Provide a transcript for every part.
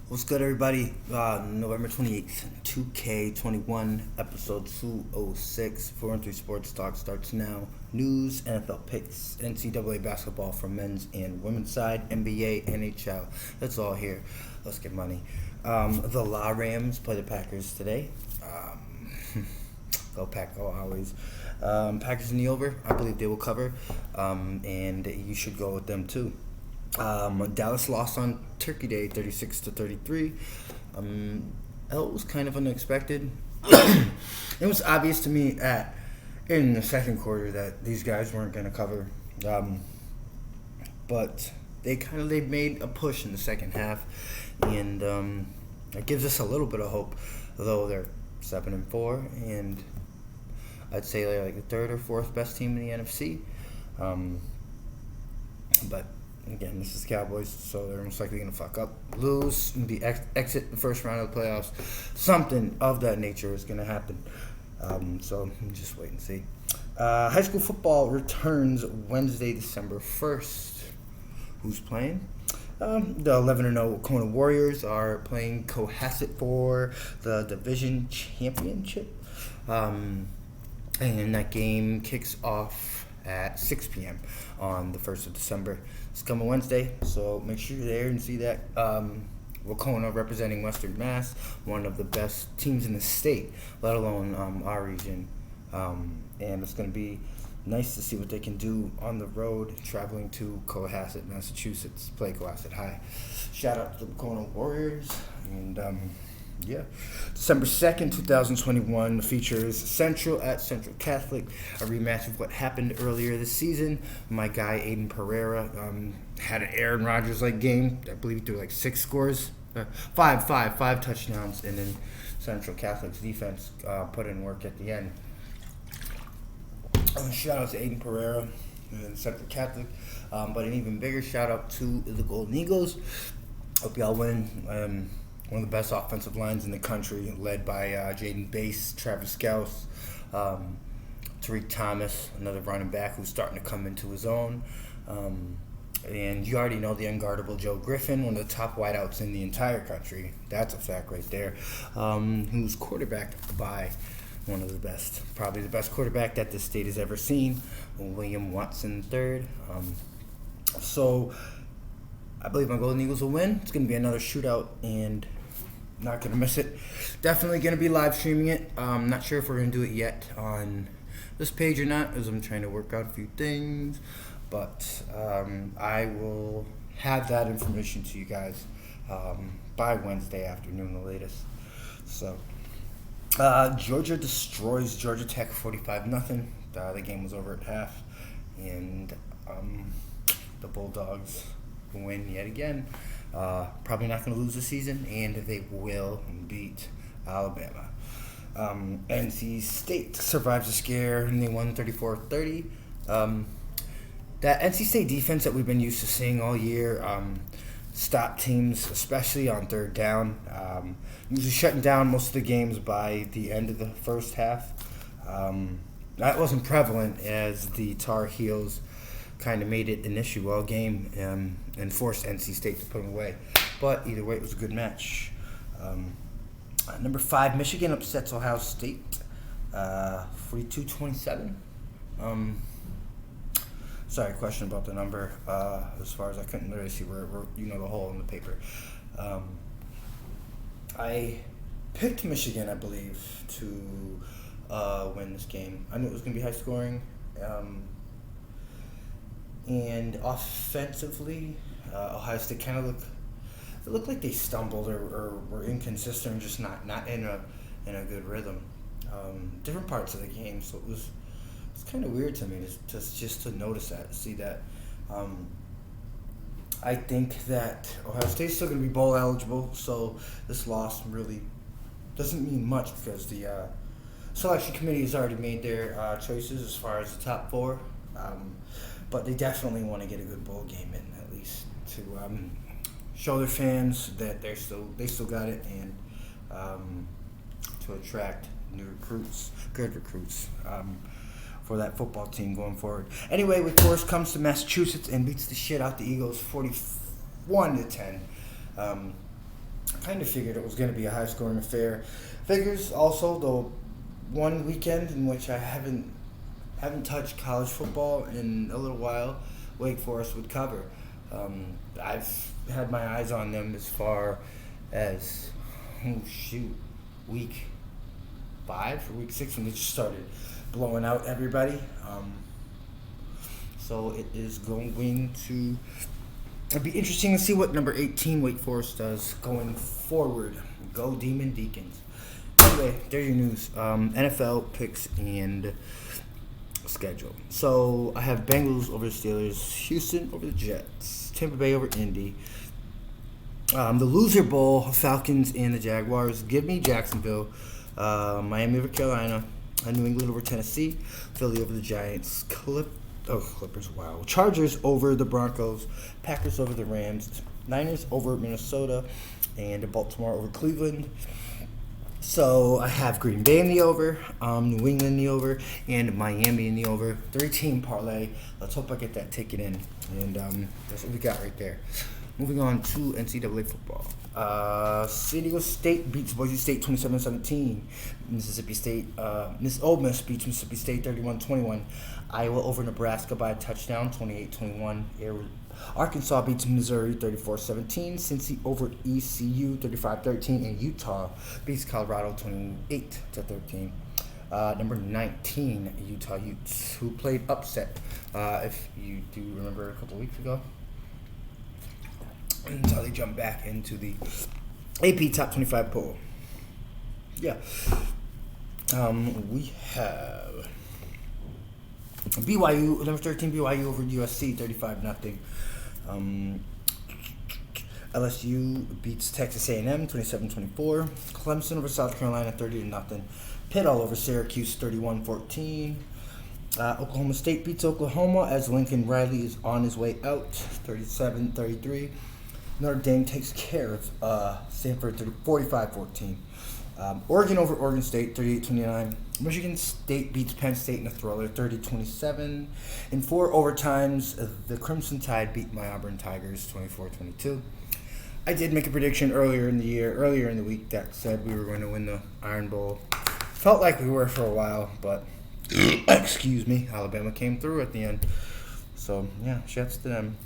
What's good, everybody? November 28th, 2K21, episode 206, 4-3 Sportstalk starts now. News, NFL picks, NCAA basketball for men's and women's side, NBA, NHL. That's all here. Let's get money. The La Rams play the Packers today. Go Pack, go always. Packers in the over. I believe they will cover, and you should go with them too. Dallas lost on Turkey Day, 36-33. It was kind of unexpected. It was obvious to me in the second quarter that these guys weren't going to cover, but they made a push in the second half, and it gives us a little bit of hope. Though they're 7-4, and I'd say they're like the third or fourth best team in the NFC, but. Again, this is Cowboys, so they're most likely going to fuck up, lose, maybe exit the first round of the playoffs. Something of that nature is going to happen. So just wait and see. High school football returns Wednesday, December 1st. Who's playing? The 11-0 Kona Warriors are playing Cohasset for the division championship. And that game kicks off at 6 p.m. on the 1st of December. It's coming Wednesday, so make sure you're there and see that. Wacona representing Western Mass, one of the best teams in the state, let alone our region. And it's going to be nice to see what they can do on the road, traveling to Cohasset, Massachusetts, play Cohasset High. Shout out to the Wacona Warriors, and December 2nd, 2021 features Central at Central Catholic, a rematch of what happened earlier this season. My guy Aiden Pereira had an Aaron Rodgers-like game. I believe he threw like 6 scores, five touchdowns, and then Central Catholic's defense put in work at the end. Shout out to Aiden Pereira and Central Catholic, but an even bigger shout out to the Golden Eagles. Hope y'all win. One of the best offensive lines in the country, led by Jaden Bass, Travis Scouse, Tariq Thomas, another running back who's starting to come into his own. And you already know the unguardable Joe Griffin, one of the top wideouts in the entire country. That's a fact right there. Who's quarterbacked by one of the best, probably the best quarterback that this state has ever seen, William Watson III. So I believe my Golden Eagles will win. It's going to be another shootout, and not going to miss it. Definitely going to be live streaming it. Not sure if we're going to do it yet on this page or not, as I'm trying to work out a few things. But I will have that information to you guys by Wednesday afternoon, the latest. So Georgia destroys Georgia Tech 45-0. The game was over at half, and the Bulldogs win yet again. Probably not going to lose the season, and they will beat Alabama. NC State survives the scare, and they won 34-30. That NC State defense that we've been used to seeing all year stopped teams, especially on third down. Usually shutting down most of the games by the end of the first half. That wasn't prevalent as the Tar Heels kind of made it an issue all game and forced NC State to put them away. But either way, it was a good match. Number 5, Michigan upsets Ohio State 42-27. Sorry, question about the number. As far as I couldn't really see where the hole in the paper. I picked Michigan, I believe, to win this game. I knew it was going to be high scoring. And offensively, Ohio State kind of looked like they stumbled or were inconsistent, or just not in a good rhythm. Different parts of the game, so it's kind of weird to me to notice that, see that. I think that Ohio State's still going to be bowl eligible, so this loss really doesn't mean much because the selection committee has already made their choices as far as the top 4. But they definitely want to get a good bowl game in, at least to show their fans that they still got it, and to attract new recruits, good recruits, for that football team going forward. Anyway, Wake Forest comes to Massachusetts and beats the shit out the Eagles 41-10. kind of figured it was going to be a high-scoring affair. Figures also the one weekend in which I haven't touched college football in a little while, Wake Forest would cover. I've had my eyes on them as far as week 5 or week 6 when they just started blowing out everybody. So it is going to be interesting to see what number 18 Wake Forest does going forward. Go Demon Deacons. Anyway, there's your news. NFL picks and schedule. So I have Bengals over the Steelers, Houston over the Jets, Tampa Bay over Indy. The loser bowl, Falcons and the Jaguars. Give me Jacksonville. Miami over Carolina. New England over Tennessee. Philly over the Giants. Clippers, wow. Chargers over the Broncos. Packers over the Rams. Niners over Minnesota. And Baltimore over Cleveland. So I have Green Bay in the over, New England in the over, and Miami in the over. 3-team parlay. Let's hope I get that ticket in. And that's what we got right there. Moving on to NCAA football. San Diego State beats Boise State 27-17. Ole Miss beats Mississippi State 31-21. Iowa over Nebraska by a touchdown, 28-21. Arkansas beats Missouri 34-17. Cincy over ECU 35-13. And Utah beats Colorado 28-13. Number 19, Utah Utes, who played upset, if you do remember a couple weeks ago, until they jump back into the AP Top 25 poll. Yeah. We have BYU, number 13, BYU over USC, 35-0. LSU beats Texas A&M, 27-24. Clemson over South Carolina, 30-0. Pitt all over Syracuse, 31-14. Oklahoma State beats Oklahoma as Lincoln Riley is on his way out, 37-33. Notre Dame takes care of Stanford, 45-14. Oregon over Oregon State, 38-29. Michigan State beats Penn State in a thriller, 30-27. In 4 overtimes, the Crimson Tide beat my Auburn Tigers, 24-22. I did make a prediction earlier in the week, that said we were going to win the Iron Bowl. Felt like we were for a while, but excuse me, Alabama came through at the end. So yeah, shouts to them.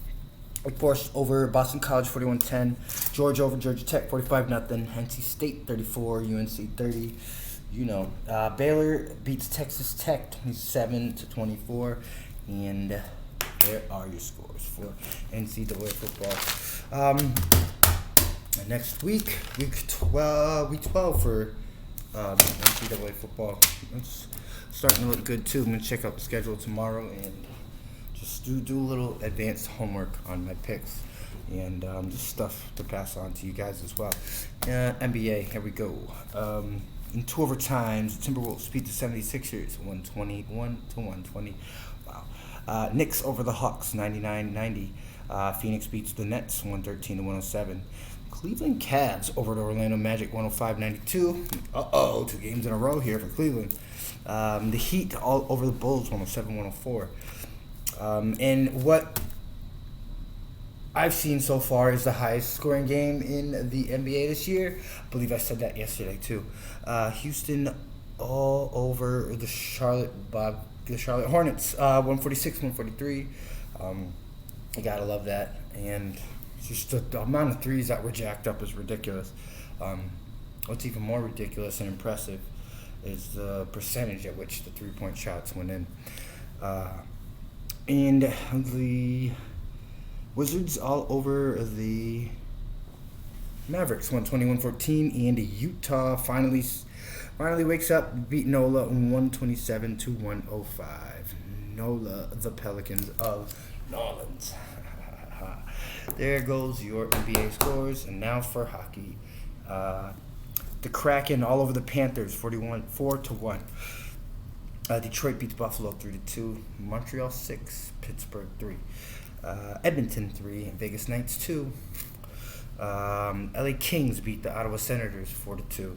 Wake Forest over Boston College, 41-10. Georgia over Georgia Tech, 45-0. NC State, 34. UNC, 30. Baylor beats Texas Tech, 27-24. And there are your scores for NCAA football. Next week, week 12 for NCAA football. It's starting to look good too. I'm gonna check out the schedule tomorrow and just do a little advanced homework on my picks and just stuff to pass on to you guys as well. NBA, here we go. In 2 overtimes, the Timberwolves beat the 76ers 121-120. Wow. Knicks over the Hawks 99-90. Phoenix beats the Nets 113-107. Cleveland Cavs over the Orlando Magic 105-92. 2 games in a row here for Cleveland. The Heat all over the Bulls 107-104. And what I've seen so far is the highest scoring game in the NBA this year. I believe I said that yesterday too. Houston all over the Charlotte Hornets, 146-143. You gotta love that. And just the amount of threes that were jacked up is ridiculous. What's even more ridiculous and impressive is the percentage at which the 3-point shots went in. And the Wizards all over the Mavericks, 121-114, and Utah finally wakes up, beat NOLA 127-105. NOLA, the Pelicans of New Orleans. There goes your NBA scores, and now for hockey. The Kraken all over the Panthers, 4-1. Detroit beats Buffalo 3-2. Montreal 6, Pittsburgh 3. Edmonton 3, Vegas Knights 2. LA Kings beat the Ottawa Senators 4-2.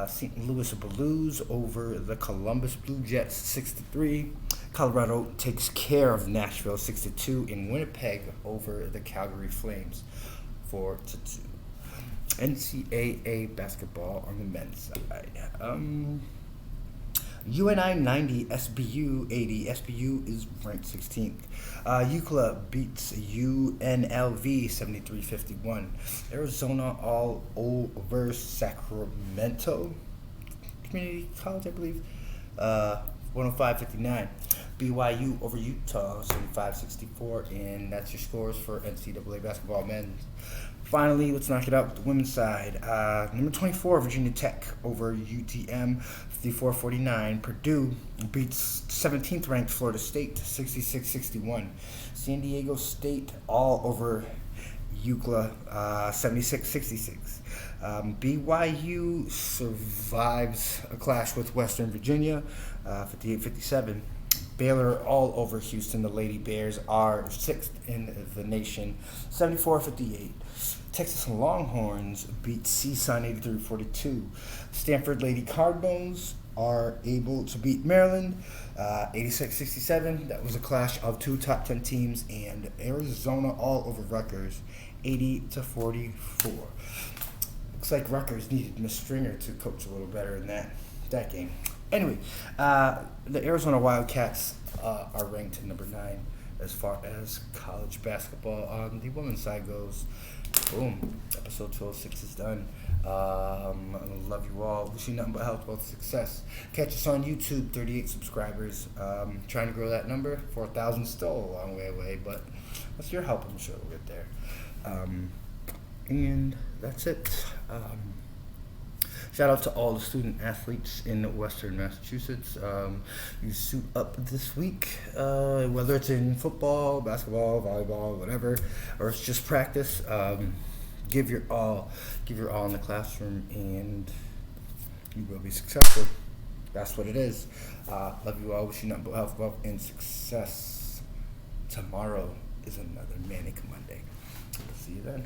St. Louis Blues over the Columbus Blue Jets 6-3. Colorado takes care of Nashville 6-2. And Winnipeg over the Calgary Flames 4-2. NCAA basketball on the men's side. UNI 90, SBU 80. SBU is ranked 16th. UCLA beats UNLV 73-51. Arizona all over Sacramento Community College, I believe. 105-59. BYU over Utah 75-64. And that's your scores for NCAA basketball men. Finally, let's knock it out with the women's side. Number 24, Virginia Tech over UTM, 54-49. Purdue beats 17th ranked Florida State, 66-61. San Diego State all over UCLA, 76-66. BYU survives a clash with Western Virginia, 58-57. Baylor all over Houston. The Lady Bears are 6th in the nation, 74-58. Texas Longhorns beat CSUN 83-42. Stanford Lady Cardinals are able to beat Maryland 86-67. That was a clash of two top 10 teams. And Arizona all over Rutgers 80-44. Looks like Rutgers needed Miss Stringer to coach a little better in that game. Anyway, the Arizona Wildcats are ranked at number 9 as far as college basketball on the women's side goes. Boom. Episode 206 is done. I love you all. Wish you nothing but health, wealth, success. Catch us on YouTube, 38 subscribers. Trying to grow that number. 4,000 still a long way away, but with your help, I'm sure we'll get there. And that's it. Shout out to all the student athletes in Western Massachusetts. You suit up this week, whether it's in football, basketball, volleyball, whatever, or it's just practice. Give your all in the classroom, and you will be successful. That's what it is. Love you all. Wish you nothing but health, wealth, and success. Tomorrow is another Manic Monday. See you then.